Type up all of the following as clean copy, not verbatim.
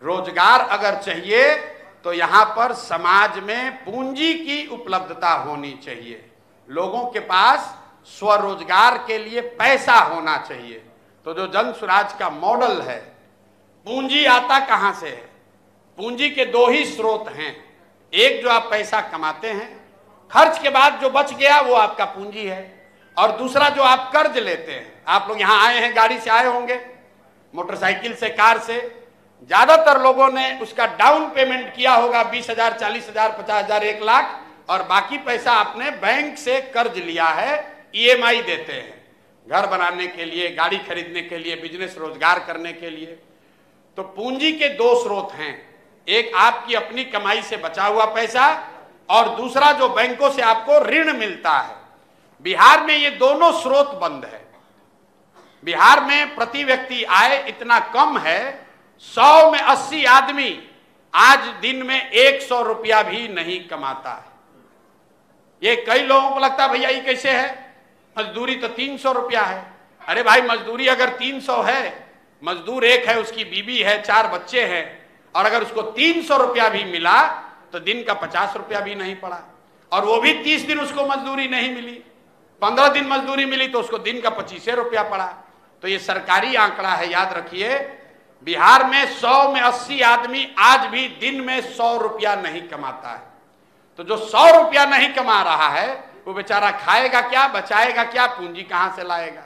रोजगार अगर चाहिए तो यहां पर समाज में पूंजी की उपलब्धता होनी चाहिए, लोगों के पास स्वरोजगार के लिए पैसा होना चाहिए। तो जो जन स्वराज का मॉडल है, पूंजी आता कहां से है? पूंजी के दो ही स्रोत हैं, एक जो आप पैसा कमाते हैं, खर्च के बाद जो बच गया वो आपका पूंजी है, और दूसरा जो आप कर्ज लेते हैं। आप लोग यहां आए हैं, गाड़ी से आए होंगे, मोटरसाइकिल से, कार से, ज्यादातर लोगों ने उसका डाउन पेमेंट किया होगा 20,000, 40,000, 50,000, 1 लाख, और बाकी पैसा आपने बैंक से कर्ज लिया है, ईएमआई देते हैं घर बनाने के लिए, गाड़ी खरीदने के लिए, बिजनेस रोजगार करने के लिए। तो पूंजी के दो स्रोत हैं, एक आपकी अपनी कमाई से बचा हुआ पैसा, और दूसरा जो बैंकों से आपको ऋण मिलता है। बिहार में ये दोनों स्रोत बंद है। बिहार में प्रति व्यक्ति आय इतना कम है, 100 में 80 आदमी आज दिन में 100 रुपया भी नहीं कमाता है। ये कई लोगों को लगता है भैया ये कैसे है, मजदूरी तो 300 रुपया है। अरे भाई, मजदूरी अगर 300 है, मजदूर एक है, उसकी बीबी है, 4 बच्चे हैं, और अगर उसको 300 रुपया भी मिला तो दिन का 50 रुपया भी नहीं पड़ा, और वो भी 30 दिन उसको मजदूरी नहीं मिली, 15 दिन मजदूरी मिली तो उसको दिन का 25 रुपया पड़ा। तो ये सरकारी आंकड़ा है, याद रखिए। बिहार में 100 में 80 आदमी आज भी दिन में 100 रुपया नहीं कमाता है। तो जो 100 रुपया नहीं कमा रहा है वो बेचारा खाएगा क्या, बचाएगा क्या, पूंजी कहां से लाएगा?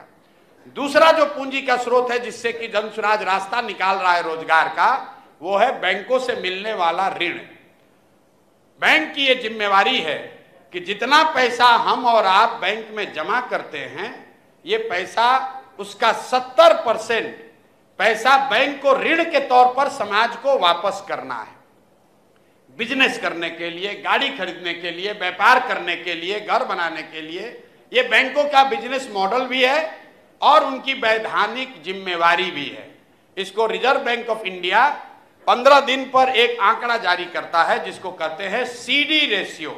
दूसरा जो पूंजी का स्रोत है जिससे कि जन स्वराज रास्ता निकाल रहा है रोजगार का, वो है बैंकों से मिलने वाला ऋण। बैंक की ये जिम्मेवारी है कि जितना पैसा हम और आप बैंक में जमा करते हैं, ये पैसा, उसका 70% पैसा बैंक को ऋण के तौर पर समाज को वापस करना है। बिजनेस करने के लिए, गाड़ी खरीदने के लिए, व्यापार करने के लिए, घर बनाने के लिए, ये बैंकों का बिजनेस मॉडल भी है और उनकी वैधानिक जिम्मेवारी भी है। इसको रिजर्व बैंक ऑफ इंडिया 15 दिन पर एक आंकड़ा जारी करता है जिसको कहते हैं CD ratio,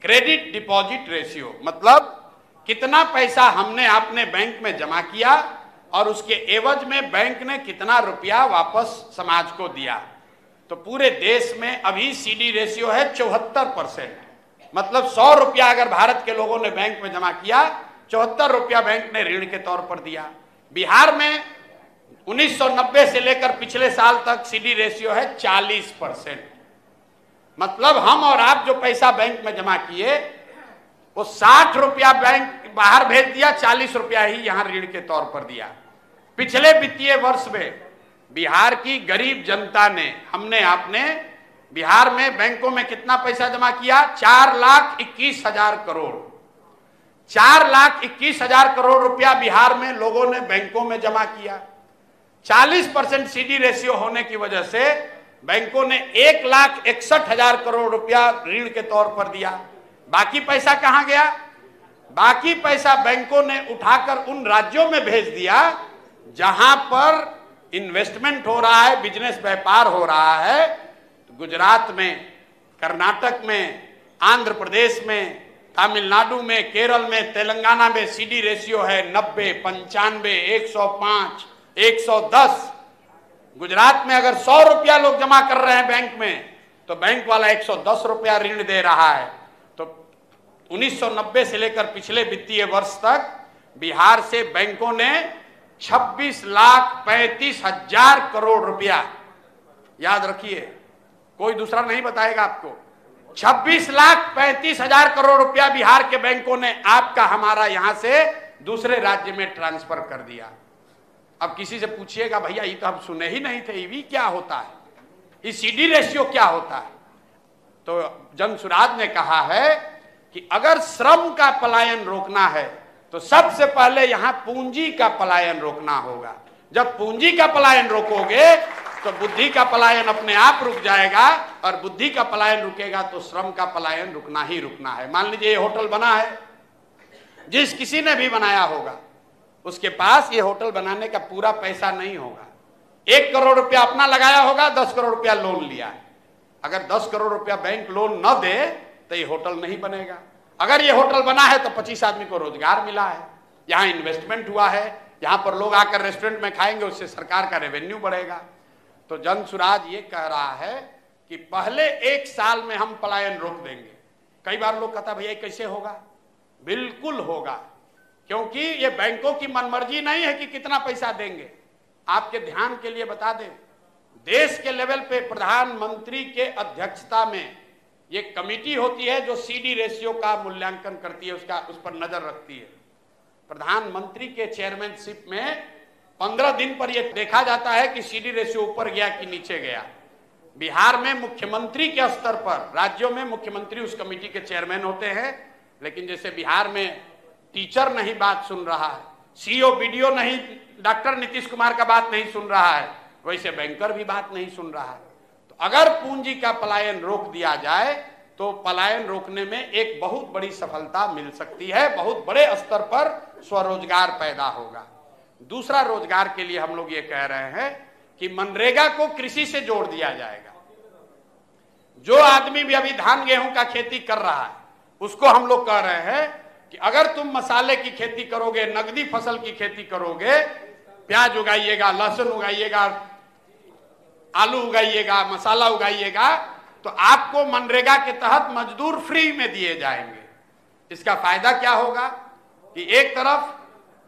credit deposit ratio. मतलब कितना पैसा हमने आपने बैंक में जमा किया और उसके एवज में बैंक ने कितना रुपया वापस समाज को दिया। तो पूरे देश में अभी सीडी रेशियो है 74%। मतलब 100 रुपया अगर भारत के लोगों ने बैंक में जमा किया, 74 रुपया बैंक ने ऋण के तौर पर दिया। बिहार में 1990 से लेकर पिछले साल तक सीडी रेशियो है 40%। मतलब हम और आप जो पैसा बैंक में जमा किए, वो 60 रुपया बैंक बाहर भेज दिया, 40 रुपया ही यहां ऋण के तौर पर दिया। पिछले वित्तीय वर्ष में बिहार की गरीब जनता ने, हमने आपने बिहार में बैंकों में कितना पैसा जमा किया? 4,21,000 करोड़। 4,21,000 करोड़ रुपया बिहार में लोगों ने बैंकों में जमा किया। 40% सीडी रेशियो होने की वजह से बैंकों ने 1,61,000 करोड़ रुपया ऋण के तौर पर दिया। बाकी पैसा कहां गया? बाकी पैसा बैंकों ने उठाकर उन राज्यों में भेज दिया जहां पर इन्वेस्टमेंट हो रहा है, बिजनेस व्यापार हो रहा है। तो गुजरात में, कर्नाटक में, आंध्र प्रदेश में, तमिलनाडु में, केरल में, तेलंगाना में सीडी रेशियो है 90, 95, 105, 110। गुजरात में अगर 100 रुपया लोग जमा कर रहे हैं बैंक में, तो बैंक वाला 110 रुपया ऋण दे रहा है। तो 1990 से लेकर पिछले वित्तीय वर्ष तक बिहार से बैंकों ने 26,35,000 करोड़ रुपया, याद रखिए, कोई दूसरा नहीं बताएगा आपको, 26,35,000 करोड़ रुपया बिहार के बैंकों ने आपका, हमारा, यहां से दूसरे राज्य में ट्रांसफर कर दिया। अब किसी से पूछिएगा, भैया ये तो हम सुने ही नहीं थे, ईवी क्या होता है, ये सीडी रेशियो क्या होता है? तो जन स्वराज ने कहा है कि अगर श्रम का पलायन रोकना है तो सबसे पहले यहां पूंजी का पलायन रोकना होगा। जब पूंजी का पलायन रोकोगे तो बुद्धि का पलायन अपने आप रुक जाएगा, और बुद्धि का पलायन रुकेगा तो श्रम का पलायन रुकना ही रुकना है। मान लीजिए ये होटल बना है, जिस किसी ने भी बनाया होगा उसके पास ये होटल बनाने का पूरा पैसा नहीं होगा। 1 करोड़ रुपया अपना लगाया होगा, 10 करोड़ रुपया लोन लिया है। अगर 10 करोड़ रुपया बैंक लोन न दे तो ये होटल नहीं बनेगा। अगर ये होटल बना है तो 25 आदमी को रोजगार मिला है, यहाँ इन्वेस्टमेंट हुआ है, यहाँ पर लोग आकर रेस्टोरेंट में खाएंगे, उससे सरकार का रेवेन्यू बढ़ेगा। तो जनसुराज ये कह रहा है कि पहले 1 साल में हम पलायन रोक देंगे। कई बार लोग कहता भैया कैसे होगा? बिल्कुल होगा, क्योंकि ये बैंकों की मनमर्जी नहीं है कि कितना पैसा देंगे। आपके ध्यान के लिए बता दें, देश के लेवल पे प्रधानमंत्री के अध्यक्षता में ये कमेटी होती है जो सीडी रेशियो का मूल्यांकन करती है, उस पर नजर रखती है। प्रधानमंत्री के चेयरमैनशिप में 15 दिन पर यह देखा जाता है कि सीडी रेशियो ऊपर गया कि नीचे गया। बिहार में मुख्यमंत्री के स्तर पर, राज्यों में मुख्यमंत्री उस कमेटी के चेयरमैन होते हैं, लेकिन जैसे बिहार में टीचर नहीं बात सुन रहा है, सीओ बीडीओ नहीं, डॉक्टर नीतीश कुमार का बात नहीं सुन रहा है, वैसे बैंकर भी बात नहीं सुन रहा है। तो अगर पूंजी का पलायन रोक दिया जाए तो पलायन रोकने में एक बहुत बड़ी सफलता मिल सकती है, बहुत बड़े स्तर पर स्वरोजगार पैदा होगा। दूसरा रोजगार के लिए हम लोग ये कह रहे हैं कि मनरेगा को कृषि से जोड़ दिया जाएगा। जो आदमी भी अभी धान गेहूं का खेती कर रहा है उसको हम लोग कह रहे हैं कि अगर तुम मसाले की खेती करोगे, नगदी फसल की खेती करोगे, प्याज उगाइएगा, लहसुन उगाइएगा, आलू उगाइएगा, मसाला उगाइएगा, तो आपको मनरेगा के तहत मजदूर फ्री में दिए जाएंगे। इसका फायदा क्या होगा कि एक तरफ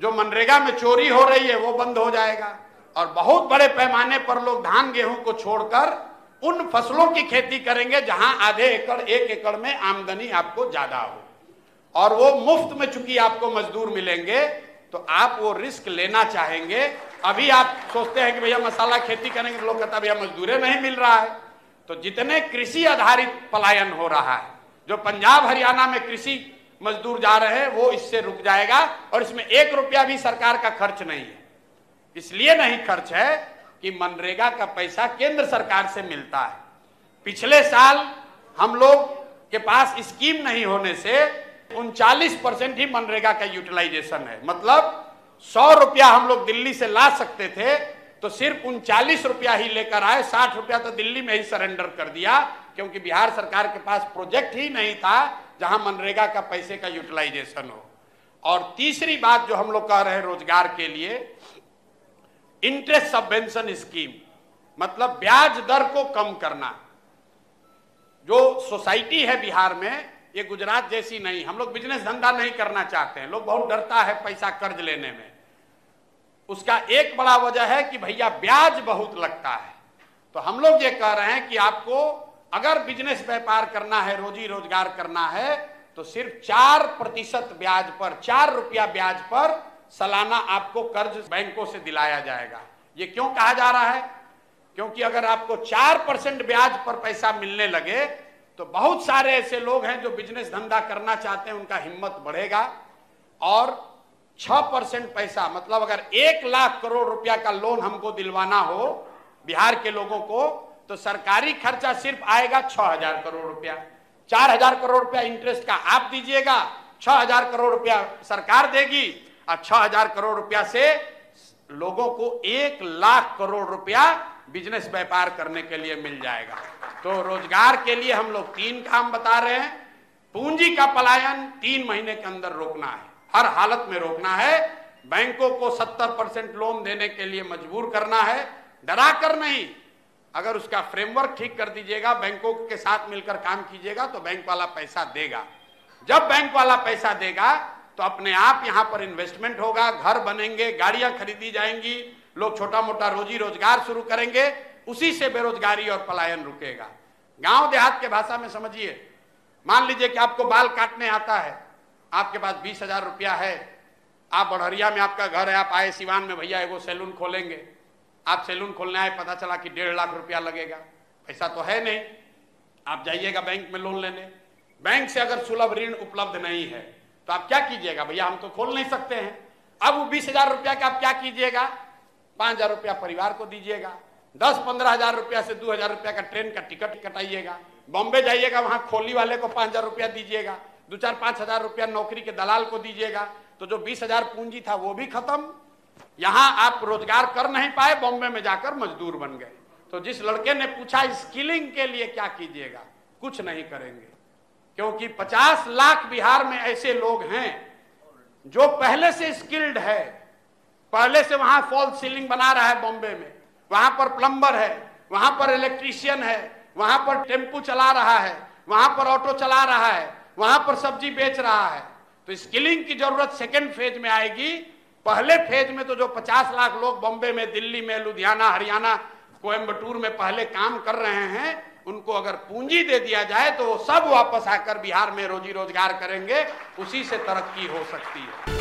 जो मनरेगा में चोरी हो रही है वो बंद हो जाएगा और बहुत बड़े पैमाने पर लोग धान गेहूं को छोड़कर उन फसलों की खेती करेंगे जहां आधे एकड़ 1 एकड़ में आमदनी आपको ज्यादा हो, और वो मुफ्त में चूंकि आपको मजदूर मिलेंगे तो आप वो रिस्क लेना चाहेंगे। अभी आप सोचते हैं कि भैया मसाला खेती करेंगे तो लोग कहता भैया मजदूरें नहीं मिल रहा है। तो जितने कृषि आधारित पलायन हो रहा है, जो पंजाब हरियाणा में कृषि मजदूर जा रहे हैं, वो इससे रुक जाएगा और इसमें 1 रुपया भी सरकार का खर्च नहीं है। इसलिए नहीं खर्च है कि मनरेगा का पैसा केंद्र सरकार से मिलता है। पिछले साल हम लोग के पास स्कीम नहीं होने से 39% ही मनरेगा का यूटिलाइजेशन है। मतलब 100 रुपया हम लोग दिल्ली से ला सकते थे तो सिर्फ 39 रुपया ही लेकर आए। 60 रुपया तो दिल्ली में ही सरेंडर कर दिया, क्योंकि बिहार सरकार के पास प्रोजेक्ट ही नहीं था जहां मनरेगा का पैसे का यूटिलाइजेशन हो। और तीसरी बात जो हम लोग कह रहे हैं रोजगार के लिए, इंटरेस्ट सबवेंशन स्कीम, मतलब ब्याज दर को कम करना। जो सोसाइटी है बिहार में, ये गुजरात जैसी नहीं। हम लोग बिजनेस धंधा नहीं करना चाहते हैं, लोग बहुत डरता है पैसा कर्ज लेने में। उसका एक बड़ा वजह है कि भैया ब्याज बहुत लगता है। तो हम लोग ये कह रहे हैं कि आपको अगर बिजनेस व्यापार करना है, रोजी रोजगार करना है, तो सिर्फ 4% ब्याज पर, 4 रुपया ब्याज पर सालाना आपको कर्ज बैंकों से दिलाया जाएगा। ये क्यों कहा जा रहा है? क्योंकि अगर आपको 4% ब्याज पर पैसा मिलने लगे तो बहुत सारे ऐसे लोग हैं जो बिजनेस धंधा करना चाहते हैं, उनका हिम्मत बढ़ेगा। और 6% पैसा, मतलब अगर 1 लाख करोड़ रुपया का लोन हमको दिलवाना हो बिहार के लोगों को, तो सरकारी खर्चा सिर्फ आएगा 6000 करोड़ रुपया। 4000 करोड़ रुपया इंटरेस्ट का आप दीजिएगा, 6000 करोड़ रुपया सरकार देगी, और 6000 करोड़ रुपया से लोगों को 1 लाख करोड़ रुपया बिजनेस व्यापार करने के लिए मिल जाएगा। तो रोजगार के लिए हम लोग 3 काम बता रहे हैं। पूंजी का पलायन 3 महीने के अंदर रोकना है, हर हालत में रोकना है। बैंकों को 70% लोन देने के लिए मजबूर करना है, डरा कर नहीं। अगर उसका फ्रेमवर्क ठीक कर दीजिएगा, बैंकों के साथ मिलकर काम कीजिएगा, तो बैंक वाला पैसा देगा। जब बैंक वाला पैसा देगा तो अपने आप यहां पर इन्वेस्टमेंट होगा, घर बनेंगे, गाड़ियां खरीदी जाएंगी, लोग छोटा मोटा रोजी रोजगार शुरू करेंगे, उसी से बेरोजगारी और पलायन रुकेगा। गांव देहात के भाषा में समझिए, मान लीजिए कि आपको बाल काटने आता है, आपके पास 20,000 रुपया है, आप बढ़हरिया में आपका घर है, आप आए सिवान में भैया एगो सैलून खोलेंगे। आप सैलून खोलने आए, पता चला कि 1.5 लाख रुपया लगेगा, पैसा तो है नहीं। आप जाइएगा बैंक में लोन लेने, बैंक से अगर सुलभ ऋण उपलब्ध नहीं है तो आप क्या कीजिएगा? भैया हम तो खोल नहीं सकते हैं। अब वो 20,000 रुपया का आप क्या कीजिएगा? 5,000 रुपया परिवार को दीजिएगा, 10-15 हजार रुपया से 2,000 रुपया का ट्रेन का टिकट कटाइएगा, बॉम्बे जाइएगा, वहां खोली वाले को 5,000 रुपया दीजिएगा, 2-4-5 हजार रुपया नौकरी के दलाल को दीजिएगा, तो जो 20,000 पूंजी था वो भी खत्म। यहां आप रोजगार कर नहीं पाए, बॉम्बे में जाकर मजदूर बन गए। तो जिस लड़के ने पूछा स्किलिंग के लिए क्या कीजिएगा, कुछ नहीं करेंगे, क्योंकि 50 लाख बिहार में ऐसे लोग हैं जो पहले से स्किल्ड है, पहले से वहां फॉल सीलिंग बना रहा है बॉम्बे में, वहां पर प्लम्बर है, वहां पर इलेक्ट्रीशियन है, वहां पर टेम्पू चला रहा है, वहां पर ऑटो चला रहा है, वहां पर सब्जी बेच रहा है। तो स्किलिंग की जरूरत सेकेंड फेज में आएगी। पहले फेज में तो जो 50 लाख लोग बॉम्बे में, दिल्ली में, लुधियाना, हरियाणा, कोयम्बटूर में पहले काम कर रहे हैं, उनको अगर पूंजी दे दिया जाए तो वो सब वापस आकर बिहार में रोजी रोजगार करेंगे, उसी से तरक्की हो सकती है।